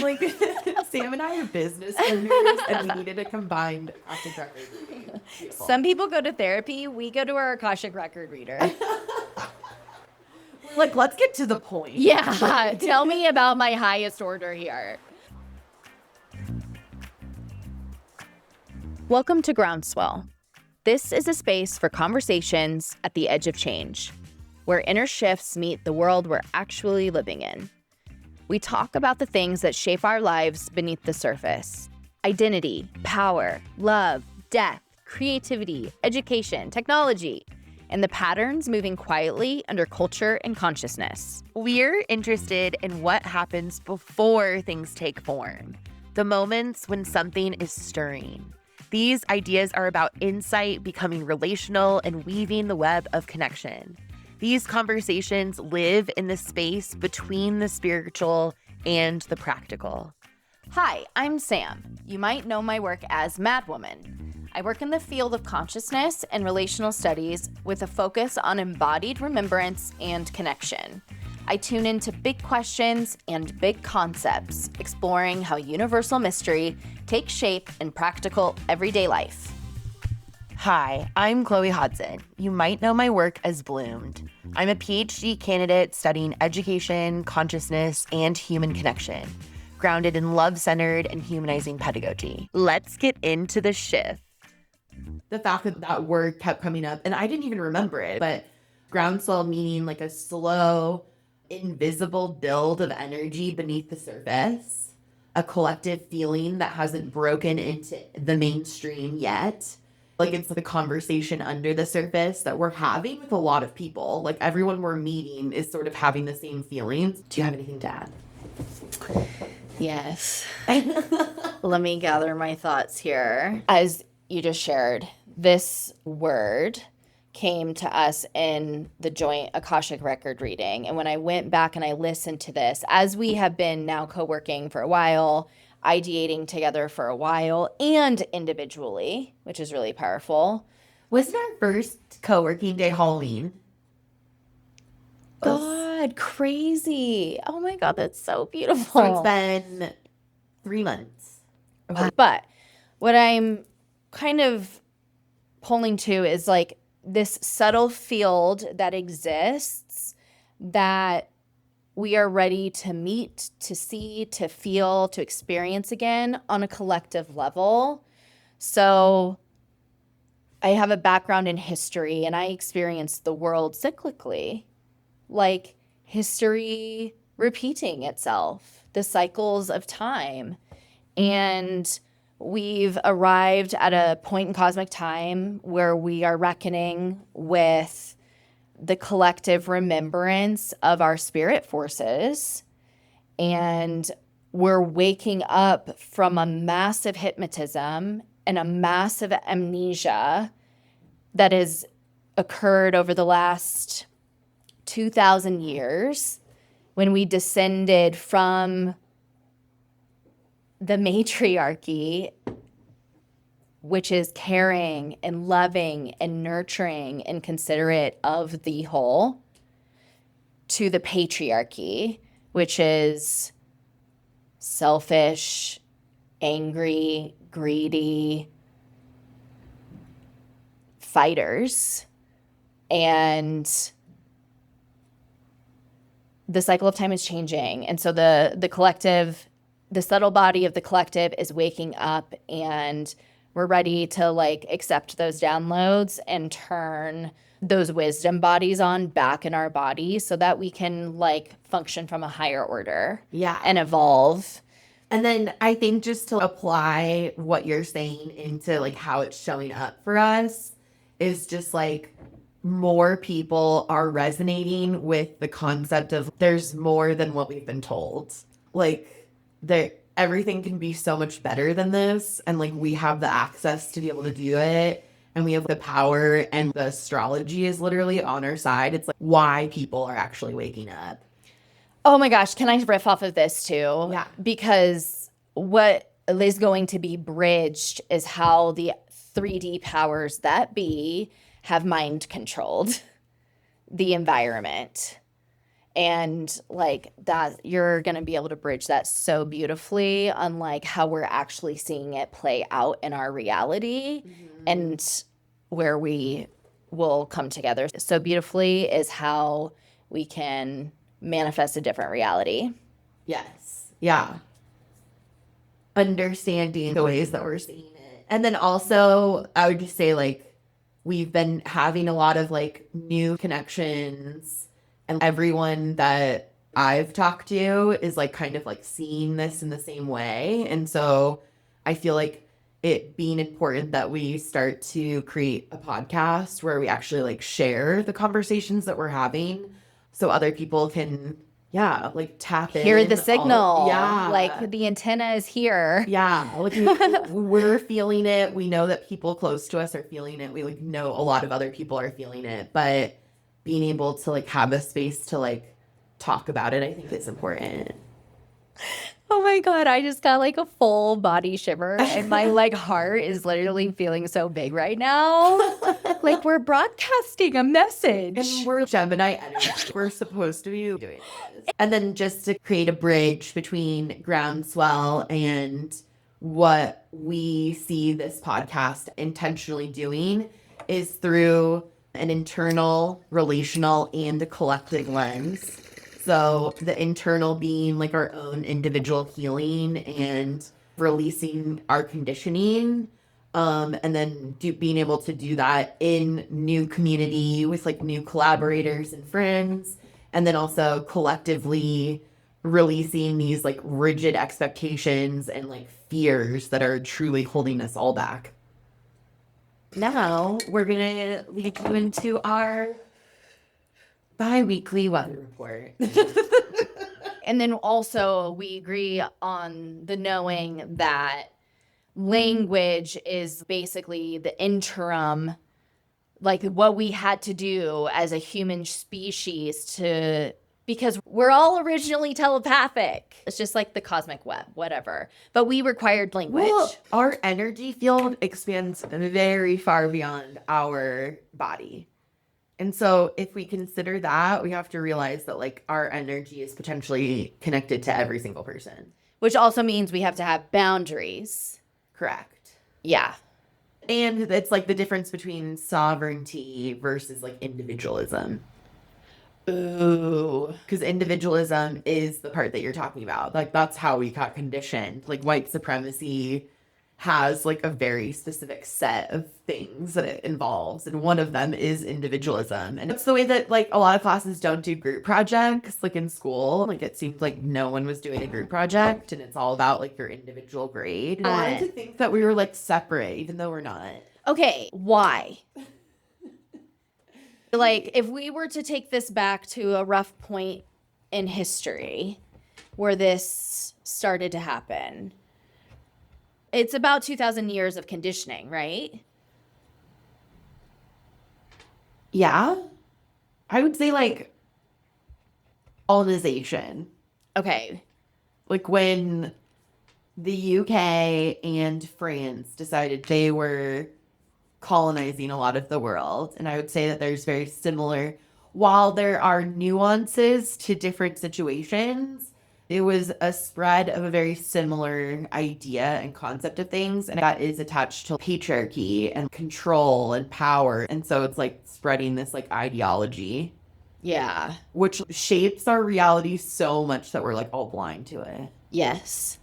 Like, Sam and I are business owners, and we needed a combined Akashic record reading. Beautiful. Some people go to therapy. We go to our Akashic record reader. Like, let's get to the point. Yeah. Tell me about my highest order here. Welcome to Groundswell. This is a space for conversations at the edge of change, where inner shifts meet the world we're actually living in. We talk about the things that shape our lives beneath the surface: identity, power, love, death, creativity, education, technology, and the patterns moving quietly under culture and consciousness. We're interested in what happens before things take form, the moments when something is stirring. These ideas are about insight, becoming relational, and weaving the web of connection. These conversations live in the space between the spiritual and the practical. Hi, I'm Sam. You might know my work as Madwoman. I work in the field of consciousness and relational studies with a focus on embodied remembrance and connection. I tune into big questions and big concepts, exploring how universal mystery takes shape in practical everyday life. Hi, I'm Chloe Hodson. You might know my work as Bloomed. I'm a PhD candidate studying education, consciousness, and human connection, grounded in love-centered and humanizing pedagogy. Let's get into the shift. The fact that that word kept coming up, and I didn't even remember it, but groundswell meaning like a slow, invisible build of energy beneath the surface, a collective feeling that hasn't broken into the mainstream yet. Like, it's the conversation under the surface that we're having with a lot of people. Like, everyone we're meeting is sort of having the same feelings. Do you have anything to add? Yes. Let me gather my thoughts here. As you just shared, this word came to us in the joint Akashic record reading. And when I went back and I listened to this, as we have been now co-working for a while, ideating together for a while, and individually, which is really powerful. Wasn't our first co-working day Halloween? God, crazy. Oh my God, that's so beautiful. So it's been 3 months. But what I'm kind of pulling to is like this subtle field that exists that we are ready to meet, to see, to feel, to experience again on a collective level. So I have a background in history and I experience the world cyclically, like history repeating itself, the cycles of time. And we've arrived at a point in cosmic time where we are reckoning with the collective remembrance of our spirit forces. And we're waking up from a massive hypnotism and a massive amnesia that has occurred over the last 2,000 years when we descended from the matriarchy, which is caring and loving and nurturing and considerate of the whole, to the patriarchy, which is selfish, angry, greedy fighters. And the cycle of time is changing. And so the collective, the subtle body of the collective is waking up, and we're ready to like accept those downloads and turn those wisdom bodies on back in our body so that we can like function from a higher order. Yeah. And evolve. And then I think just to apply what you're saying into like how it's showing up for us is just like more people are resonating with the concept of there's more than what we've been told. Like everything can be so much better than this. And like we have the access to be able to do it. And we have the power, and the astrology is literally on our side. It's like why people are actually waking up. Oh my gosh, can I riff off of this too? Yeah. Because what is going to be bridged is how the 3D powers that be have mind controlled the environment. And like that, you're going to be able to bridge that so beautifully, unlike how we're actually seeing it play out in our reality and where we will come together so beautifully is how we can manifest a different reality. Yes. Yeah. Understanding the ways that we're seeing it. And then also, I would just say, like, we've been having a lot of like new connections, and everyone that I've talked to is like kind of like seeing this in the same way. And so I feel like it being important that we start to create a podcast where we actually like share the conversations that we're having so other people can, yeah, like tap in. Hear the signal. Yeah. Like the antenna is here. Yeah, like we're feeling it. We know that people close to us are feeling it. We like know a lot of other people are feeling it, but being able to like have a space to like talk about it, I think is important. Oh my God, I just got like a full body shiver and my like heart is literally feeling so big right now. Like we're broadcasting a message. And we're Gemini energy. We're supposed to be doing this. And then just to create a bridge between Groundswell and what we see this podcast intentionally doing is through an internal, relational, and a collective lens. So the internal being like our own individual healing and releasing our conditioning. And then being able to do that in new community with like new collaborators and friends. And then also collectively releasing these like rigid expectations and like fears that are truly holding us all back. Now we're going to lead you into our bi-weekly weather report. And then also we agree on the knowing that language is basically the interim, like what we had to do as a human species to, because we're all originally telepathic. It's just like the cosmic web, whatever. But we required language. Well, our energy field expands very far beyond our body. And so if we consider that, we have to realize that like our energy is potentially connected to every single person. Which also means we have to have boundaries. Correct. Yeah. And it's like the difference between sovereignty versus like individualism. Ooh. Because individualism is the part that you're talking about. Like that's how we got conditioned. Like white supremacy has like a very specific set of things that it involves, and one of them is individualism. And it's the way that like a lot of classes don't do group projects like in school. Like it seemed like no one was doing a group project, and it's all about like your individual grade. I wanted to think that we were like separate, even though we're not. Okay, why? Like if we were to take this back to a rough point in history where this started to happen, it's about 2,000 years of conditioning, right? Yeah. I would say like colonization. Okay. Like when the UK and France decided they were colonizing a lot of the world. And I would say that there's very similar, while there are nuances to different situations, it was a spread of a very similar idea and concept of things. And that is attached to patriarchy and control and power. And so it's like spreading this like ideology. Yeah. Which shapes our reality so much that we're like all blind to it. Yes.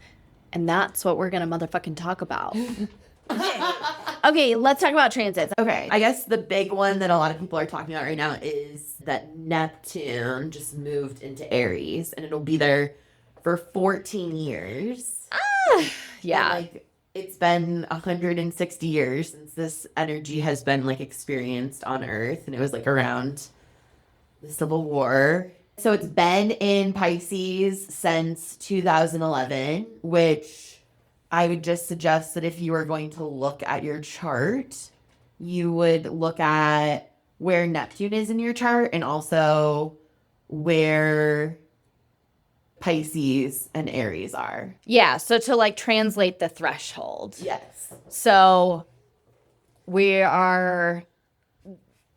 And that's what we're going to motherfucking talk about. Okay, let's talk about transits. Okay, I guess the big one that a lot of people are talking about right now is that Neptune just moved into Aries, and it'll be there for 14 years. Yeah. And, like, it's been 160 years since this energy has been like experienced on Earth, and it was like around the Civil War. So it's been in Pisces since 2011, which I would just suggest that if you are going to look at your chart, you would look at where Neptune is in your chart and also where Pisces and Aries are. Yeah, so to like translate the threshold. Yes. So we are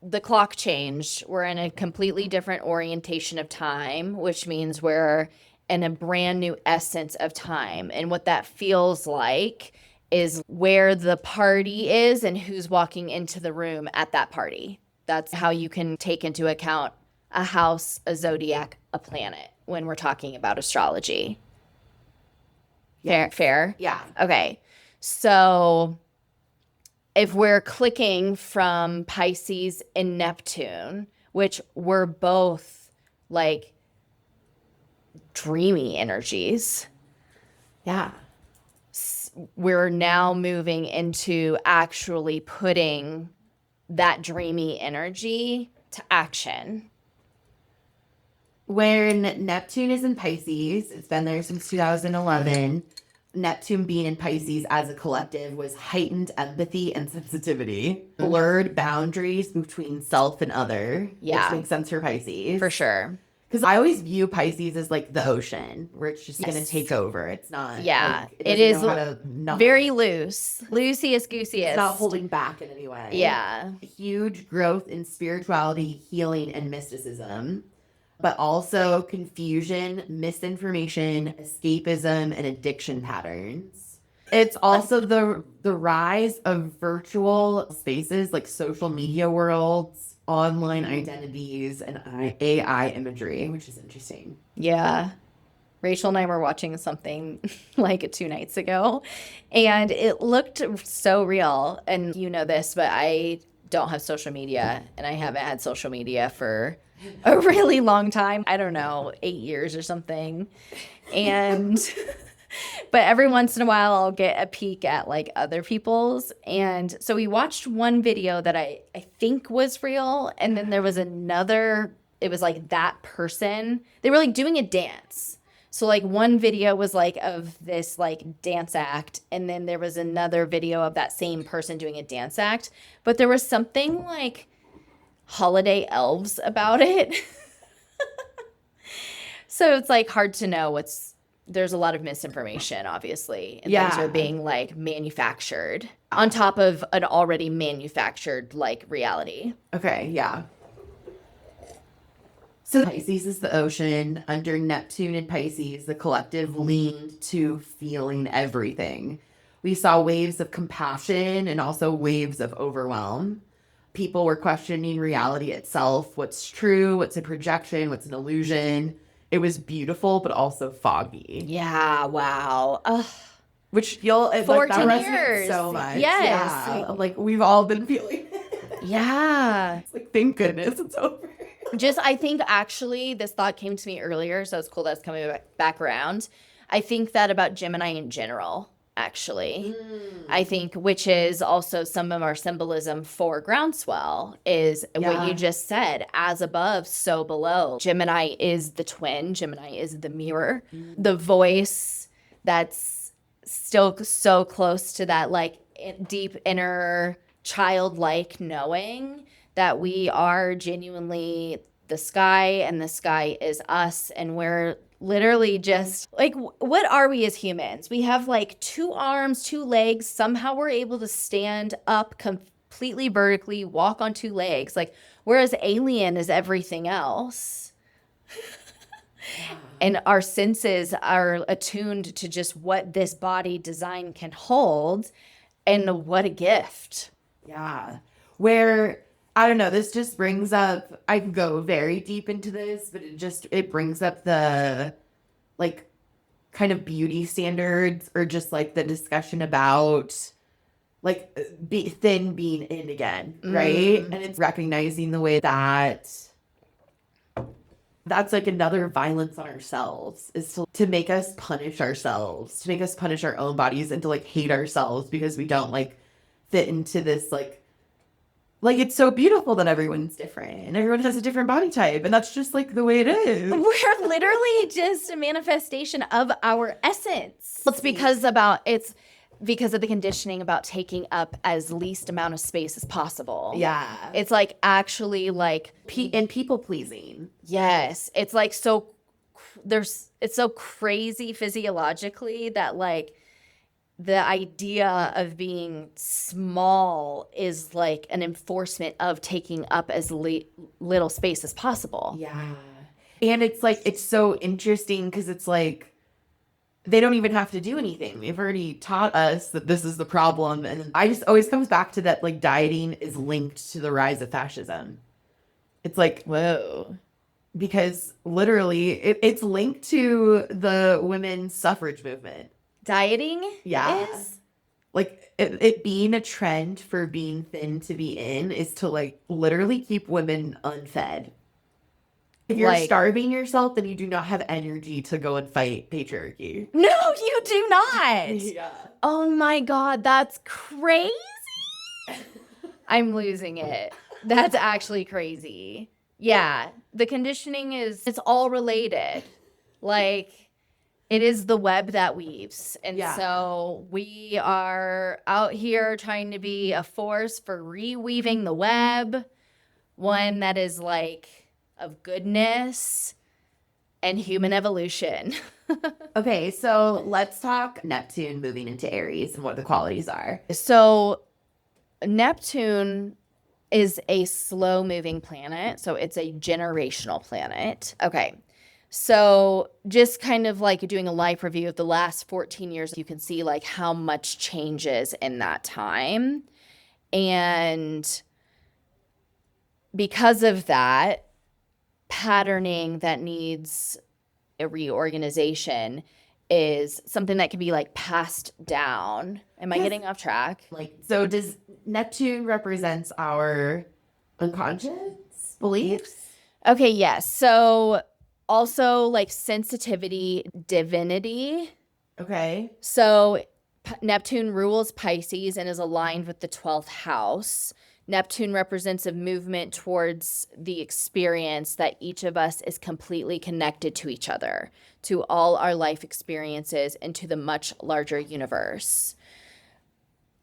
the clock changed. We're in a completely different orientation of time, which means we're in a brand new essence of time. And what that feels like is where the party is and who's walking into the room at that party. That's how you can take into account a house, a zodiac, a planet when we're talking about astrology. Fair? Yeah. Okay. So if we're clicking from Pisces and Neptune, which were both like dreamy energies, Yeah. we're now moving into actually putting that dreamy energy to action. When Neptune is in Pisces, it's been there since 2011. Neptune being in Pisces as a collective was heightened empathy and sensitivity, blurred boundaries between self and other, Yeah. which makes sense for Pisces. For sure. Because I always view Pisces as like the ocean, where it's just going to Yes. take over. It's not. Yeah. Like, It doesn't is know how to not- very loose. Loosiest goosiest. It's not holding back in any way. Yeah. Huge growth in spirituality, healing, and mysticism, but also confusion, misinformation, escapism, and addiction patterns. It's also the rise of virtual spaces like social media worlds, online identities, and AI imagery, which is interesting. Yeah. Rachel and I were watching something like 2 nights ago, and it looked so real. And you know this, but I don't have social media, and I haven't had social media for a really long time. I don't know, 8 years or something. And but every once in a while I'll get a peek at like other people's. And so we watched one video that I think was real, and then there was another, it was like that person. They were like doing a dance. So like one video was like of this like dance act, and then there was another video of that same person doing a dance act, but there was something like holiday elves about it. So it's like hard to know there's a lot of misinformation, obviously, and things Yeah. are being like manufactured on top of an already manufactured like reality. Okay, yeah. So Pisces is the ocean. Under Neptune and Pisces, the collective leaned to feeling everything. We saw waves of compassion and also waves of overwhelm. People were questioning reality itself. What's true? What's a projection? What's an illusion? It was beautiful, but also foggy. Yeah, wow. Ugh. Which you'll like, 14 that resonates years. so much. Yes. Yeah. Like we've all been feeling it. Yeah. It's like, thank goodness it's over. I think actually this thought came to me earlier, so it's cool that it's coming back around. I think that about Gemini in general, actually. I think, which is also some of our symbolism for Groundswell, is what you just said, as above, so below. Gemini is the twin. Gemini is the mirror. The voice that's still so close to that like deep inner childlike knowing that we are genuinely the sky and the sky is us, and we're literally just like, what are we as humans? We have like 2 arms, 2 legs. Somehow we're able to stand up completely vertically, walk on 2 legs. Like, whereas alien is everything else. And our senses are attuned to just what this body design can hold. And what a gift. Yeah. Where, I don't know, this just brings up, I can go very deep into this, but it brings up the, like, kind of beauty standards, or just, like, the discussion about, like, thin being in again, right? And it's recognizing the way that that's, like, another violence on ourselves, is to make us punish ourselves, to make us punish our own bodies, and to, like, hate ourselves because we don't, like, fit into this, like, it's so beautiful that everyone's different and everyone has a different body type, and that's just like the way it is. We're literally just a manifestation of our essence. It's because of the conditioning about taking up as least amount of space as possible. Yeah. It's like actually like And people pleasing. yes, it's like it's so crazy physiologically that like the idea of being small is like an enforcement of taking up as little space as possible. Yeah. And it's like, it's so interesting because it's like, they don't even have to do anything. They've already taught us that this is the problem. And I just always comes back to that, like, dieting is linked to the rise of fascism. It's like, Whoa. because literally it's linked to the women's suffrage movement. Dieting Yeah. is? Like it being a trend for being thin to be in is to like literally keep women unfed. If you're Like- starving yourself, then you do not have energy to go and fight patriarchy. No, you do not. Yeah. Oh my God, that's crazy. I'm losing it. That's actually crazy. Yeah, the conditioning it's all related. Like, it is the web that weaves. And Yeah. so we are out here trying to be a force for reweaving the web, one that is like of goodness and human evolution. Okay, so let's talk Neptune moving into Aries and what the qualities are. So Neptune is a slow moving planet. So it's a generational planet. Okay. So just kind of like doing a life review of the last 14 years, you can see like how much changes in that time. And because of that, patterning that needs a reorganization is something that can be like passed down. Am I Yes. getting off track? Like, so does Neptune represents our unconscious beliefs? Okay, yes. So also like sensitivity, divinity. Okay. So Neptune rules Pisces and is aligned with the 12th house. Neptune represents a movement towards the experience that each of us is completely connected to each other, to all our life experiences, and to the much larger universe.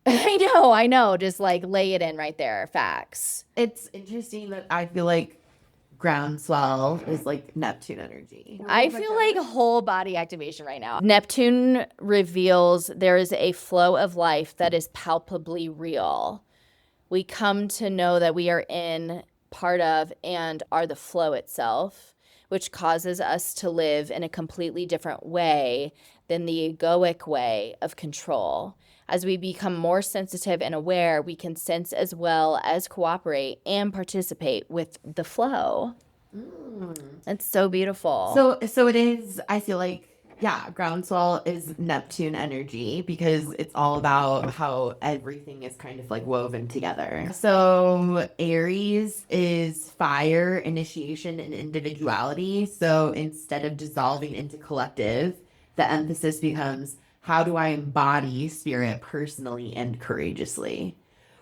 I know. Just like lay it in right there. Facts. It's interesting that I feel like Groundswell is like Neptune energy. I feel like whole body activation right now. Neptune reveals there is a flow of life that is palpably real. We come to know that we are in, part of, and are the flow itself, which causes us to live in a completely different way than the egoic way of control. As we become more sensitive and aware, we can sense as well as cooperate and participate with the flow. It's so beautiful. So it is, I feel like, yeah, Groundswell is Neptune energy because it's all about how everything is kind of like woven together. So Aries is fire, initiation, and individuality. So instead of dissolving into collective, the emphasis becomes how do I embody spirit personally and courageously?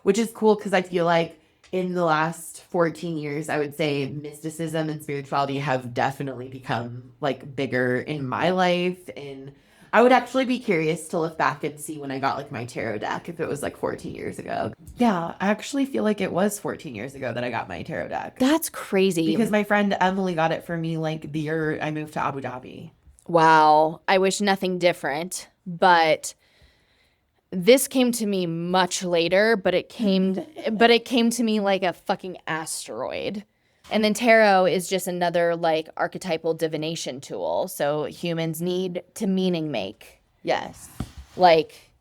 Which is cool because I feel like in the last 14 years, I would say mysticism and spirituality have definitely become like bigger in my life. And I would actually be curious to look back and see when I got like my tarot deck, if it was like 14 years ago. Yeah, I actually feel like it was 14 years ago that I got my tarot deck. That's crazy. Because my friend Emily got it for me like the year I moved to Abu Dhabi. Wow. I wish nothing different, but this came to me much later, but it came to me like a fucking asteroid. And then tarot is just another like archetypal divination tool. So humans need to meaning make. Yes. Like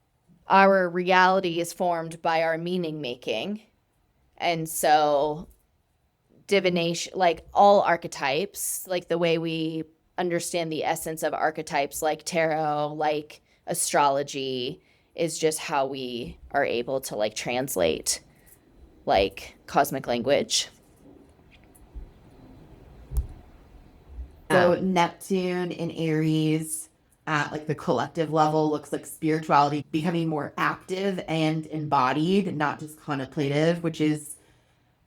our reality is formed by our meaning making. And so divination, like all archetypes, like the way we understand the essence of archetypes like tarot, like astrology, is just how we are able to like translate like cosmic language. So Neptune in Aries at like the collective level looks like spirituality becoming more active and embodied, not just contemplative, which is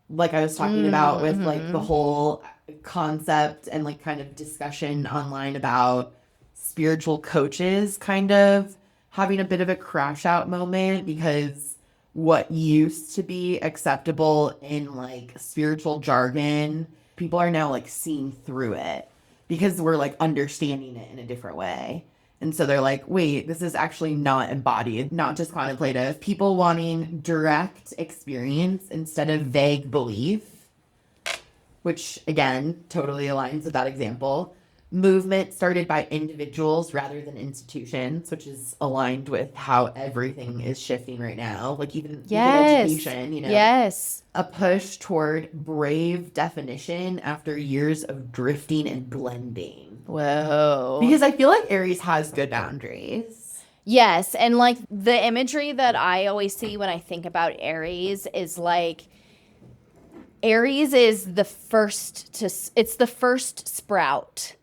like I was talking about with like the whole concept and like kind of discussion online about spiritual coaches kind of having a bit of a crash out moment because what used to be acceptable in like spiritual jargon, people are now like seeing through it because we're like understanding it in a different way. And so they're like, wait, this is actually not embodied, not just contemplative. People wanting direct experience instead of vague belief, which again, totally aligns with that example. Movement started by individuals rather than institutions, which is aligned with how everything is shifting right now. Like even education, Yes. a push toward brave definition after years of drifting and blending. Whoa. Because I feel like Aries has good boundaries. Yes. And like the imagery that I always see when I think about Aries is like Aries is the first it's the first sprout.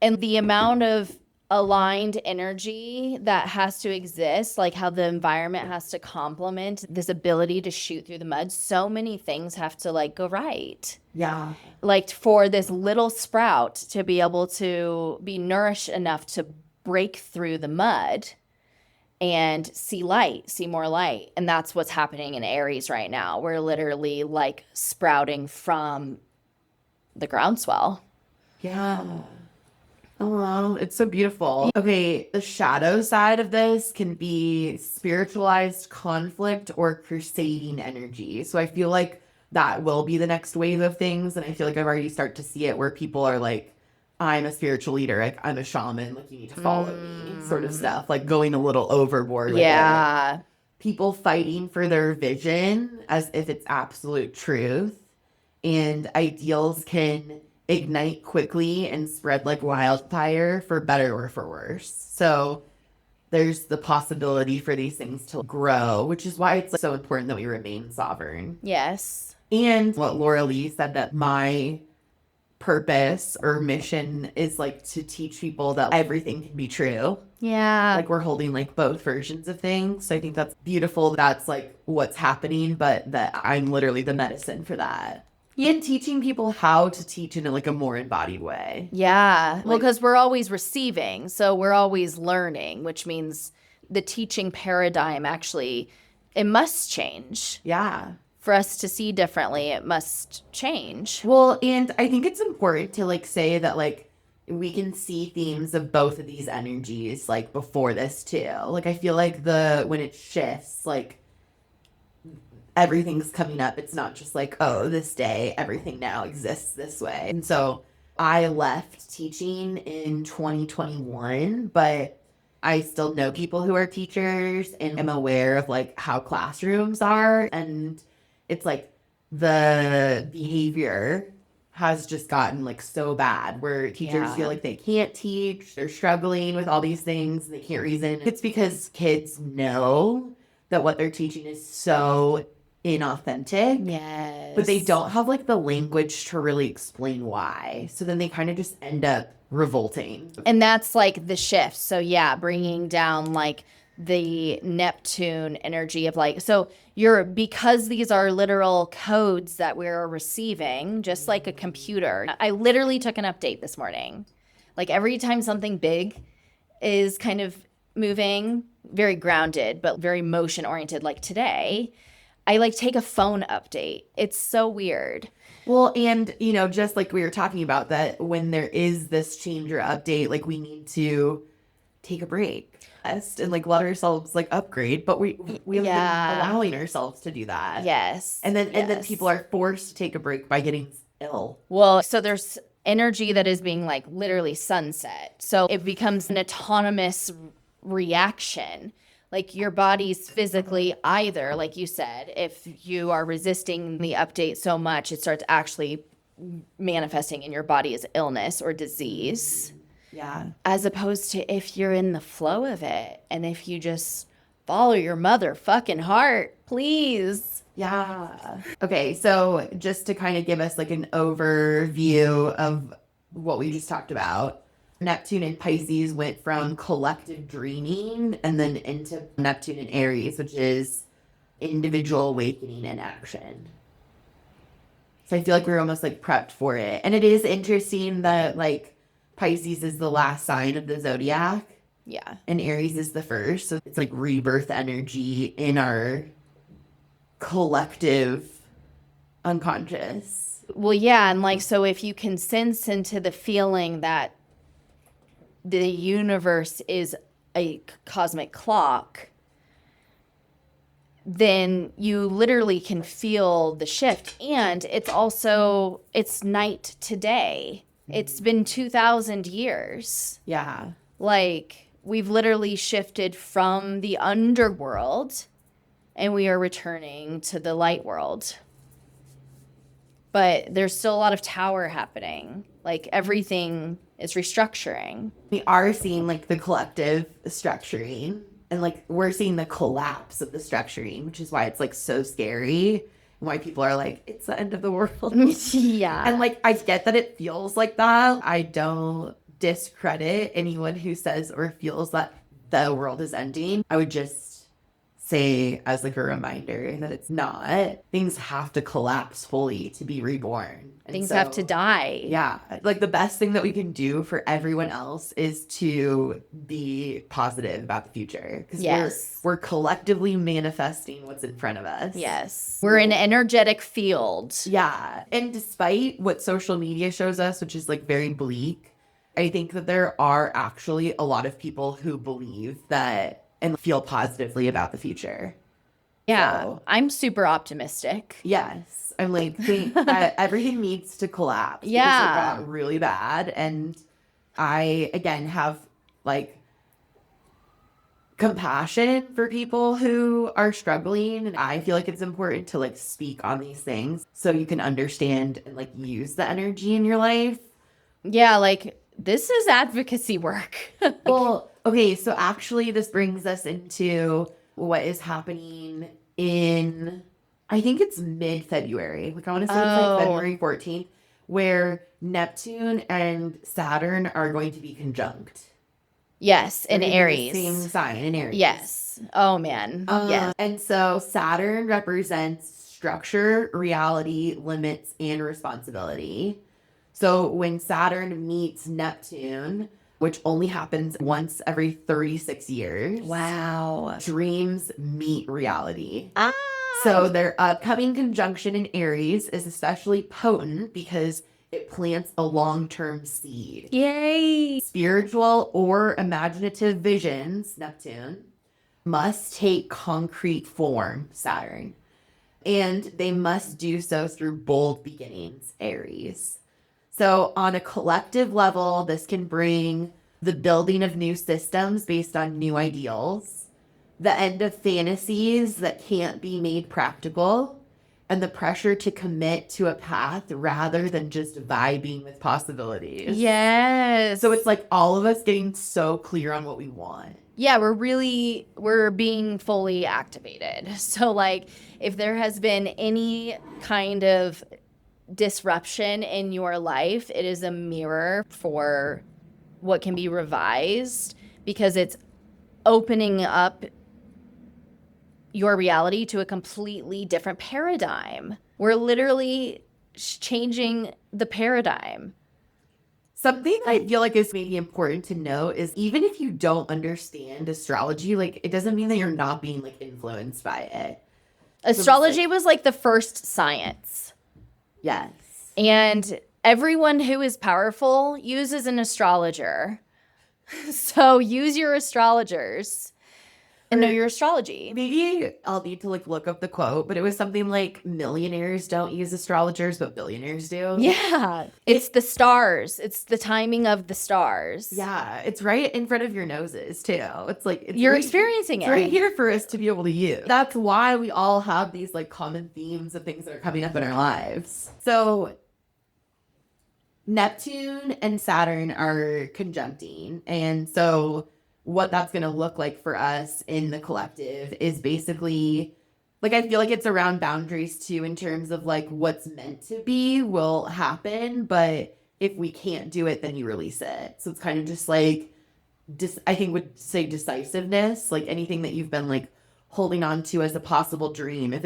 And the amount of aligned energy that has to exist, like how the environment has to complement this ability to shoot through the mud, so many things have to like go right. Yeah. Like for this little sprout to be able to be nourished enough to break through the mud and see light, see more light. And that's what's happening in Aries right now. We're literally like sprouting from the groundswell. Yeah. Oh, wow. It's so beautiful. Okay, the shadow side of this can be spiritualized conflict or crusading energy. So I feel like that will be the next wave of things. And I feel like I've already started to see it where people are like, I'm a spiritual leader, like I'm a shaman, like you need to follow me, sort of stuff, like going a little overboard with it. People fighting for their vision as if it's absolute truth. And ideals can ignite quickly and spread like wildfire for better or for worse. So there's the possibility for these things to grow, which is why it's like, so important that we remain sovereign. Yes. And what Laura Lee said, that my purpose or mission is like to teach people that everything can be true. Yeah. Like we're holding like both versions of things. So I think that's beautiful. That's like what's happening, but that I'm literally the medicine for that. And teaching people how to teach in like a more embodied way. Yeah. Well, because we're always receiving, so we're always learning, which means the teaching paradigm actually, it must change. Yeah. For us to see differently, it must change. Well, and I think it's important to like say that like we can see themes of both of these energies like before this too. Like I feel like when it shifts, like everything's coming up. It's not just like, oh, this day, everything now exists this way. And so I left teaching in 2021, but I still know people who are teachers and am aware of like how classrooms are. And it's like the behavior has just gotten like so bad where teachers feel like they can't teach. They're struggling with all these things. And they can't reason. It's because kids know that what they're teaching is so inauthentic. Yes. But they don't have like the language to really explain why. So then they kind of just end up revolting. And that's like the shift. So yeah, bringing down like the Neptune energy of like, so because these are literal codes that we're receiving, just like a computer. I literally took an update this morning. Like every time something big is kind of moving, very grounded, but very motion oriented, like today, I like take a phone update. It's so weird. Well, and just like we were talking about, that when there is this change or update, like we need to take a break and like let ourselves like upgrade, but we haven't been allowing ourselves to do that. Yes. And then people are forced to take a break by getting ill. Well, so there's energy that is being like literally sunset. So it becomes an autonomous reaction. Like your body's physically either, like you said, if you are resisting the update so much, it starts actually manifesting in your body as illness or disease. Yeah. As opposed to if you're in the flow of it and if you just follow your motherfucking heart, please. Yeah. Okay, so just to kind of give us like an overview of what we just talked about. Neptune in Pisces went from collective dreaming and then into Neptune in Aries, which is individual awakening and action. So I feel like we're almost like prepped for it. And it is interesting that like Pisces is the last sign of the zodiac. Yeah. And Aries is the first. So it's like rebirth energy in our collective unconscious. Well, yeah. And like, so if you can sense into the feeling that the universe is a cosmic clock, then you literally can feel the shift. And it's night to day. It's been 2,000 years. Yeah. Like, we've literally shifted from the underworld and we are returning to the light world. But there's still a lot of tower happening. Like, everything is restructuring. We are seeing like the collective structuring, and like we're seeing the collapse of the structuring, which is why it's like so scary and why people are like, it's the end of the world. Yeah. And like, I get that it feels like that. I don't discredit anyone who says or feels that the world is ending. I would just say as like a reminder that it's not. Things have to collapse fully to be reborn. And Things have to die. Yeah. Like the best thing that we can do for everyone else is to be positive about the future. Because Yes. we're collectively manifesting what's in front of us. Yes. We're an energetic field. Yeah. And despite what social media shows us, which is like very bleak, I think that there are actually a lot of people who believe that and feel positively about the future. Yeah. So, I'm super optimistic. yes. I'm like, think that everything needs to collapse. Yeah. Because it got really bad. And I, again, have like compassion for people who are struggling. And I feel like it's important to like speak on these things so you can understand and like use the energy in your life. Yeah, like, this is advocacy work. Well, okay, so actually this brings us into what is happening in, I think it's mid-February. Like I want to say it's like February 14th, where Neptune and Saturn are going to be conjunct. Yes, in They're gonna be Aries. the same sign in Aries. Yes. Oh, man. Yes. And so Saturn represents structure, reality, limits, and responsibility. So when Saturn meets Neptune, which only happens once every 36 years. Wow. Dreams meet reality. Ah. So their upcoming conjunction in Aries is especially potent because it plants a long-term seed. Yay. Spiritual or imaginative visions, Neptune, must take concrete form, Saturn. And they must do so through bold beginnings, Aries. So on a collective level, this can bring the building of new systems based on new ideals, the end of fantasies that can't be made practical, and the pressure to commit to a path rather than just vibing with possibilities. Yes. So it's like all of us getting so clear on what we want. Yeah, we're being fully activated. So like, if there has been any kind of disruption in your life, it is a mirror for what can be revised, because it's opening up your reality to a completely different paradigm. We're literally changing the paradigm. Something I feel like is maybe important to know is even if you don't understand astrology, like it doesn't mean that you're not being like influenced by it. Astrology was like the first science. Yes. And everyone who is powerful uses an astrologer. So use your astrologers and know your astrology. Maybe I'll need to like look up the quote, but it was something like millionaires don't use astrologers, but billionaires do. Yeah. It's the stars. It's the timing of the stars. Yeah. It's right in front of your noses too. It's like You're right, experiencing it's it. right here for us to be able to use. That's why we all have these like common themes of things that are coming up in our lives. So Neptune and Saturn are conjuncting. And so what that's going to look like for us in the collective is basically, like, I feel like it's around boundaries too, in terms of like what's meant to be will happen. But if we can't do it, then you release it. So it's kind of just like, I think would say decisiveness, like anything that you've been like holding on to as a possible dream. If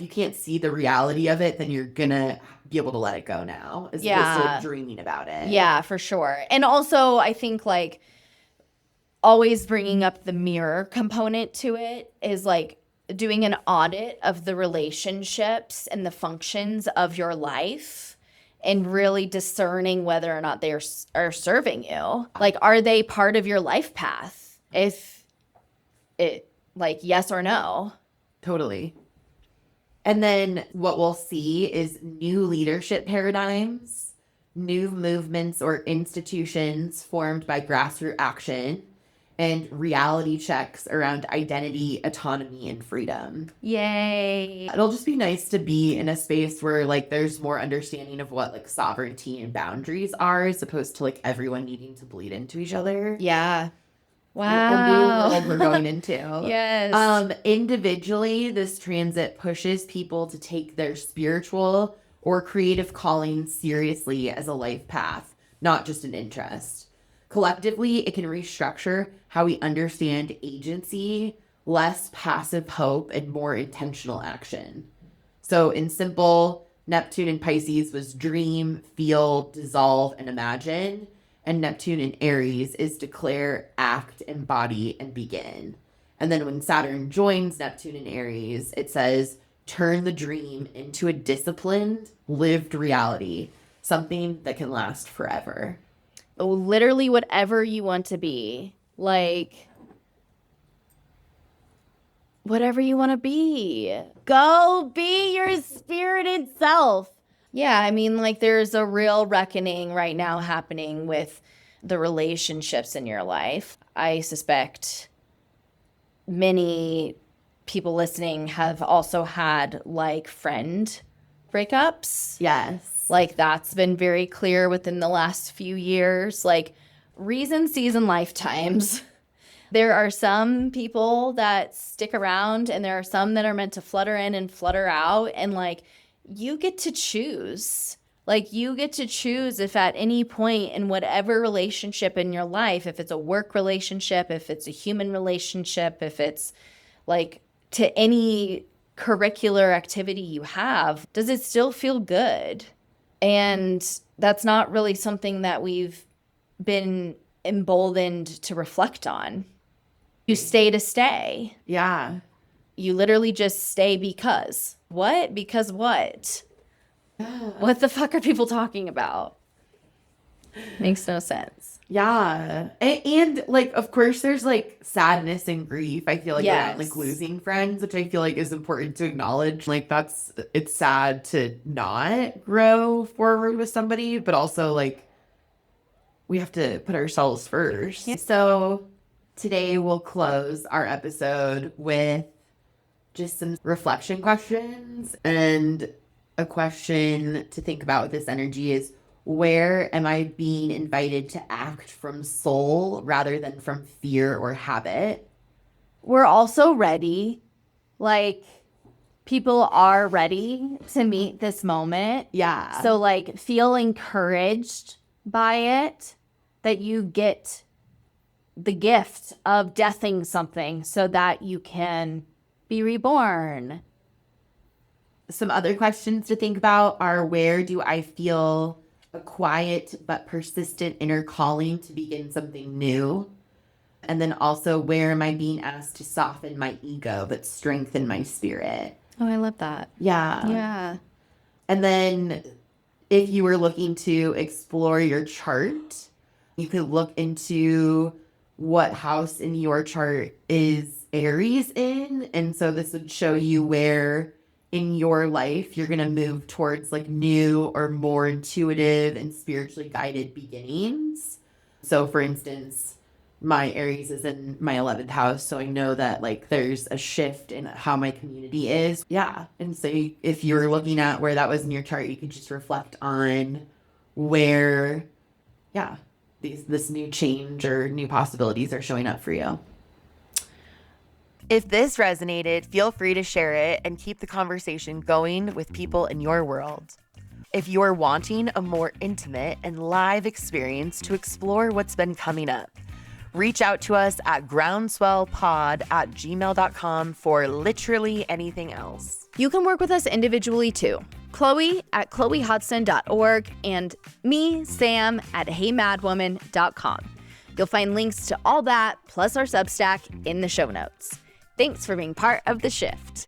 you can't see the reality of it, then you're gonna be able to let it go now, as opposed to like dreaming about it. Yeah, for sure. And also, I think like always bringing up the mirror component to it is like doing an audit of the relationships and the functions of your life and really discerning whether or not they are serving you. Like, are they part of your life path? If it, like, yes or no. Totally. And then what we'll see is new leadership paradigms, new movements or institutions formed by grassroots action, and reality checks around identity, autonomy, and freedom. Yay. It'll just be nice to be in a space where like there's more understanding of what like sovereignty and boundaries are, as opposed to like everyone needing to bleed into each other. Yeah. A new Wow. world we're going into. Yes. Individually, this transit pushes people to take their spiritual or creative calling seriously as a life path, not just an interest. Collectively, it can restructure how we understand agency, less passive hope, and more intentional action. So in simple, Neptune in Pisces was dream, feel, dissolve, and imagine. And Neptune in Aries is declare, act, embody, and begin. And then when Saturn joins Neptune in Aries, it says, turn the dream into a disciplined, lived reality, something that can last forever. Literally whatever you want to be. Like, whatever you want to be. Go be your spirited self. Yeah, I mean, like, there's a real reckoning right now happening with the relationships in your life. I suspect many people listening have also had, like, friend breakups. Yes. Like, that's been very clear within the last few years. Like, reason, season, lifetimes. There are some people that stick around, and there are some that are meant to flutter in and flutter out. And, like, you get to choose. Like, you get to choose if at any point in whatever relationship in your life, if it's a work relationship, if it's a human relationship, if it's, like, to any curricular activity you have, does it still feel good? And that's not really something that we've been emboldened to reflect on. You stay to stay. Yeah. You literally just stay because. What? Because what? What the fuck are people talking about? Makes no sense. Yeah. And like, of course, there's like sadness and grief. I feel like around like Yes. losing friends, which I feel like is important to acknowledge. Like, it's sad to not grow forward with somebody, but also like we have to put ourselves first. Yeah. So today we'll close our episode with just some reflection questions. And a question to think about with this energy is, where am I being invited to act from soul rather than from fear or habit? We're also ready. Like, people are ready to meet this moment. Yeah. So, like, feel encouraged by it, that you get the gift of deathing something so that you can be reborn. Some other questions to think about are, where do I feel a quiet but persistent inner calling to begin something new? And then also, where am I being asked to soften my ego but strengthen my spirit? Oh, I love that. Yeah. Yeah. And then if you were looking to explore your chart, you could look into what house in your chart is Aries in. And so this would show you where in your life you're going to move towards like new or more intuitive and spiritually guided beginnings. So for instance, my Aries is in my 11th house, so I know that like there's a shift in how my community is. Yeah. And so if you're looking at where that was in your chart, you could just reflect on where, yeah, this new change or new possibilities are showing up for you. If this resonated, feel free to share it and keep the conversation going with people in your world. If you're wanting a more intimate and live experience to explore what's been coming up, reach out to us at groundswellpod@gmail.com for literally anything else. You can work with us individually too. Chloe at chloehudson.org and me, Sam, at heymadwoman.com. You'll find links to all that plus our Substack in the show notes. Thanks for being part of the shift.